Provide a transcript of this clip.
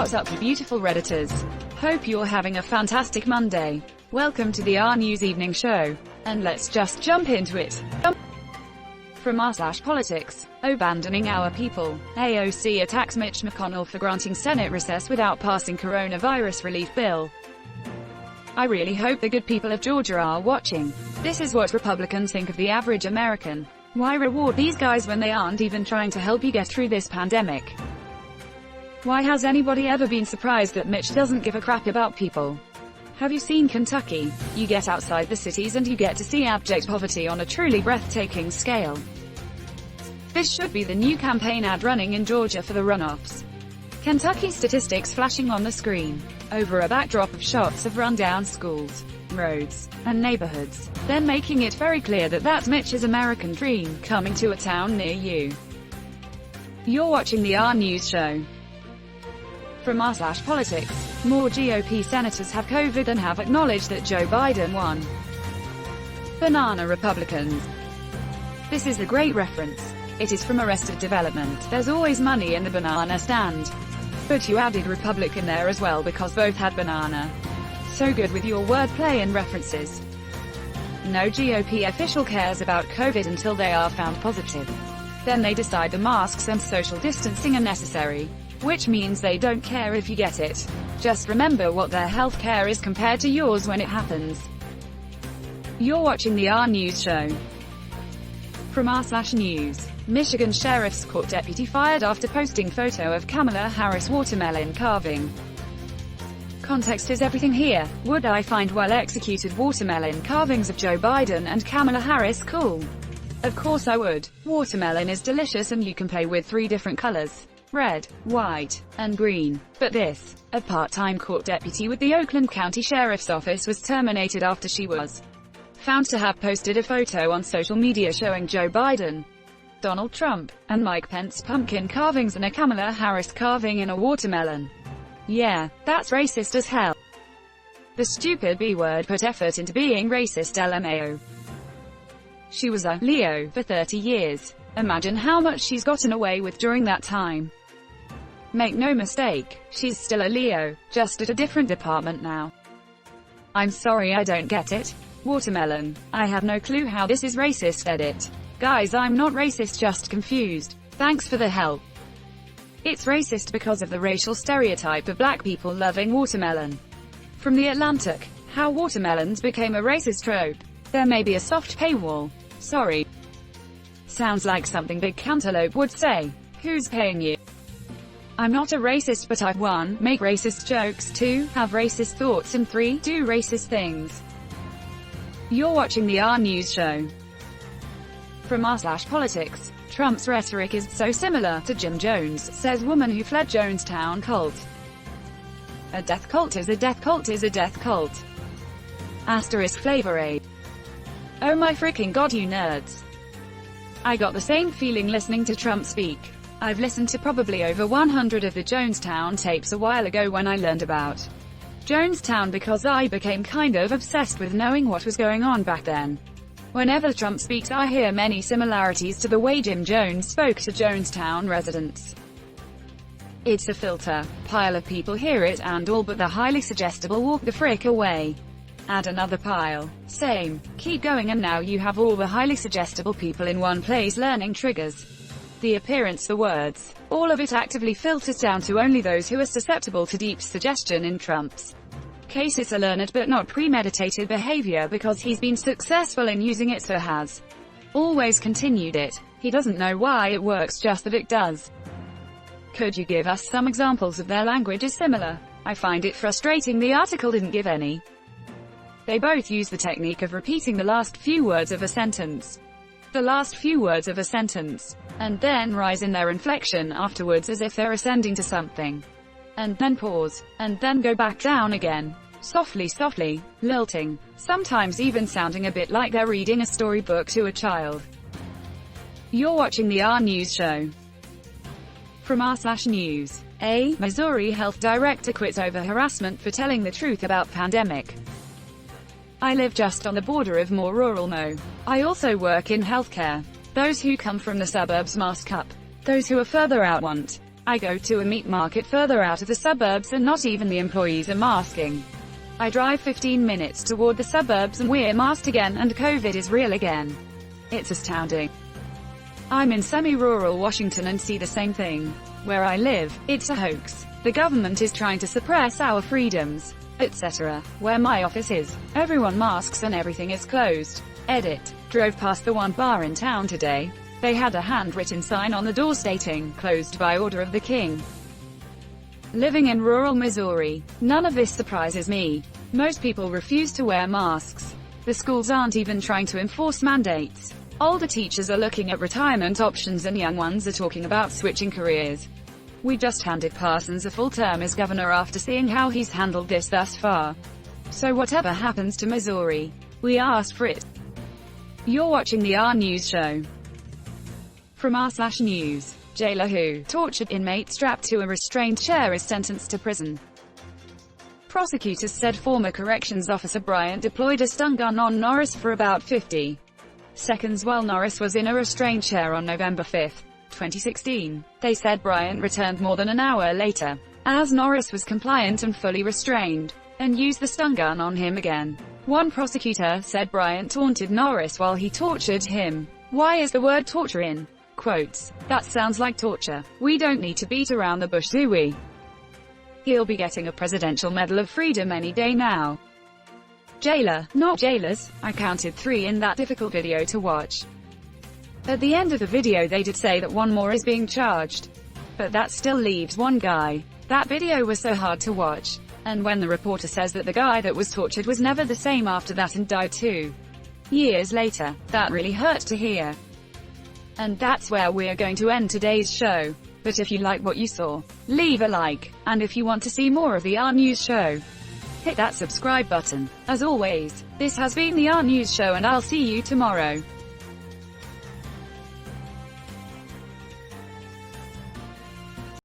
What's up, you beautiful Redditors? Hope you're having a fantastic Monday. Welcome to the RNEWS Evening Show. And let's just jump into it. From r/politics, abandoning our people, AOC attacks Mitch McConnell for granting Senate recess without passing coronavirus relief bill. I really hope the good people of Georgia are watching. This is what Republicans think of the average American. Why reward these guys when they aren't even trying to help you get through this pandemic? Why has anybody ever been surprised that Mitch doesn't give a crap about people? Have you seen Kentucky? You get outside the cities and you get to see abject poverty on a truly breathtaking scale. This should be the new campaign ad running in Georgia for the runoffs. Kentucky statistics flashing on the screen, over a backdrop of shots of rundown schools, roads, and neighborhoods, then making it very clear that that's Mitch's American dream coming to a town near you. You're watching the RNEWS show. From r/politics, more GOP senators have COVID and have acknowledged that Joe Biden won. Banana Republicans. This is a great reference. It is from Arrested Development. There's always money in the banana stand. But you added Republican there as well because both had banana. So good with your wordplay and references. No GOP official cares about COVID until they are found positive. Then they decide the masks and social distancing are necessary. Which means they don't care if you get it. Just remember what their health care is compared to yours when it happens. You're watching the RNEWS show. From r/news, Michigan Sheriff's Court deputy fired after posting photo of Kamala Harris watermelon carving. Context is everything here. Would I find well-executed watermelon carvings of Joe Biden and Kamala Harris cool? Of course I would. Watermelon is delicious and you can play with 3 different colors. Red, white, and green. But this, a part-time court deputy with the Oakland County Sheriff's Office, was terminated after she was found to have posted a photo on social media showing Joe Biden, Donald Trump, and Mike Pence pumpkin carvings and a Kamala Harris carving in a watermelon. Yeah, that's racist as hell. The stupid B-word put effort into being racist, LMAO. She was a Leo for 30 years. Imagine how much she's gotten away with during that time. Make no mistake, she's still a Leo, just at a different department now. I'm sorry, I don't get it. Watermelon. I have no clue how this is racist. Edit. Guys, I'm not racist, just confused. Thanks for the help. It's racist because of the racial stereotype of black people loving watermelon. From The Atlantic, how watermelons became a racist trope. There may be a soft paywall. Sorry. Sounds like something Big Cantaloupe would say. Who's paying you? I'm not a racist, but I 1. Make racist jokes, 2. Have racist thoughts, and 3. Do racist things. You're watching the RNEWS show. From r/politics, Trump's rhetoric is so similar to Jim Jones, says woman who fled Jonestown cult. A death cult is a death cult is a death cult. Asterisk flavor aid. Oh my freaking god, you nerds. I got the same feeling listening to Trump speak. I've listened to probably over 100 of the Jonestown tapes a while ago when I learned about Jonestown because I became kind of obsessed with knowing what was going on back then. Whenever Trump speaks, I hear many similarities to the way Jim Jones spoke to Jonestown residents. It's a filter. Pile of people hear it and all but the highly suggestible walk the frick away. Add another pile. Same. Keep going and now you have all the highly suggestible people in one place learning triggers. The appearance, the words. All of it actively filters down to only those who are susceptible to deep suggestion. In Trump's case, it's a learned but not premeditated behavior because he's been successful in using it, so has always continued it. He doesn't know why it works, just that it does. Could you give us some examples of their language is similar? I find it frustrating the article didn't give any. They both use the technique of repeating the last few words of a sentence. The last few words of a sentence. And then rise in their inflection afterwards as if they're ascending to something. And then pause. And then go back down again. Softly, softly, lilting. Sometimes even sounding a bit like they're reading a storybook to a child. You're watching the RNEWS show. From r/news. A Missouri health director quits over harassment for telling the truth about pandemic. I live just on the border of more rural Mo. I also work in healthcare. Those who come from the suburbs mask up. Those who are further out won't. I go to a meat market further out of the suburbs and not even the employees are masking. I drive 15 minutes toward the suburbs and we're masked again and COVID is real again. It's astounding. I'm in semi-rural Washington and see the same thing. Where I live, it's a hoax. The government is trying to suppress our freedoms, etc. Where my office is, everyone masks and everything is closed. Edit. Drove past the one bar in town today. They had a handwritten sign on the door stating, "Closed by order of the king." Living in rural Missouri, none of this surprises me. Most people refuse to wear masks. The schools aren't even trying to enforce mandates. Older teachers are looking at retirement options and young ones are talking about switching careers. We just handed Parsons a full term as governor after seeing how he's handled this thus far. So whatever happens to Missouri, we asked for it. You're watching the RNEWS show. From r/news. Jailer who tortured inmate strapped to a restraint chair is sentenced to prison. Prosecutors said former corrections officer Bryant deployed a stun gun on Norris for about 50 seconds while Norris was in a restraint chair on November 5, 2016. They said Bryant returned more than an hour later, as Norris was compliant and fully restrained, and used the stun gun on him again. One prosecutor said Bryant taunted Norris while he tortured him. Why is the word torture in quotes? That sounds like torture. We don't need to beat around the bush, do we? He'll be getting a Presidential Medal of Freedom any day now. Jailer, not jailers. I counted 3 in that difficult video to watch. At the end of the video they did say that one more is being charged. But that still leaves one guy. That video was so hard to watch. And when the reporter says that the guy that was tortured was never the same after that and died 2 years later, that really hurt to hear. And that's where we're going to end today's show. But if you like what you saw, leave a like. And if you want to see more of the RNEWS show, hit that subscribe button. As always, this has been the RNEWS show and I'll see you tomorrow.